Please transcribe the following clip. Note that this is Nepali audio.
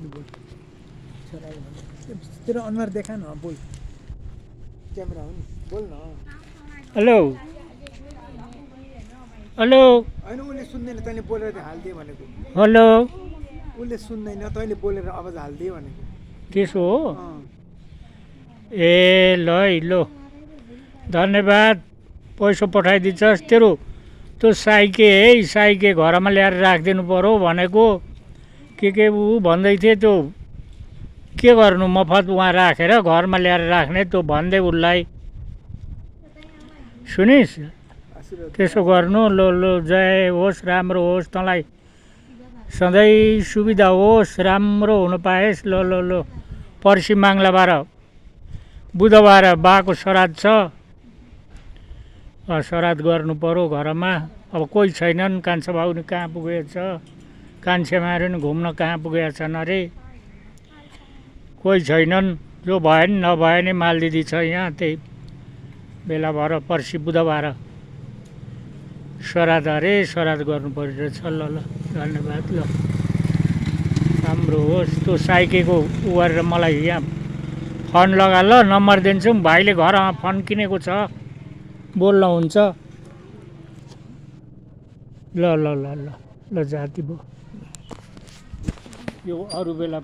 बोल छोराले भन्यो तेरो अनुहार देखा न बोल क्यामेरा हो नि बोल न हेलो हेलो होइन उसले सुन्दैन तैँले बोलेर हालिदिए भनेको हेलो उसले सुन्दैन तैँले बोलेर आवाज हालिदिए भनेको त्यसो हो अँ ए ल है लो धन्यवाद पैसा पठाइदिन्छस् तेरो त्यो साइके है साइके घरमा ल्याएर राखिदिनु पर्यो भनेको के ऊ भन्दै थिए त्यो के गर्नु मफत उहाँ राखेर घरमा ल्याएर राख्ने त्यो भन्दै उसलाई सुनिस् आशीर्वाद त्यसो गर्नु लो लो जय होस् राम्रो होस् तँलाई सधैँ सुविधा होस् राम्रो हुन पाएस् लो लो लो पर्सि मङ्गलबार बुधबार बाको श्राद्ध छ श्राद्ध गर्नु पर्यो घरमा अब कोही छैनन् कान्छा बाउ नि कहाँ पुगेछ कान्छे माहरू नि घुम्न कहाँ पुगेका छन् अरे कोही छैनन् जो भयो नि नभए नि मालदिदी छ यहाँ त्यही बेला भएर पर्सि बुधबार श्राद्ध अरे श्राद्ध गर्नु परिरहेछ ल ल धन्यवाद ल राम्रो होस् त्यो साइकेको उ गरेर मलाई यहाँ फोन लगा ल नम्बर दिन्छु भाइले घरमा फोन किनेको छ बोल्न हुन्छ ल ल ल ल ल जाति भयो यो अरू बेला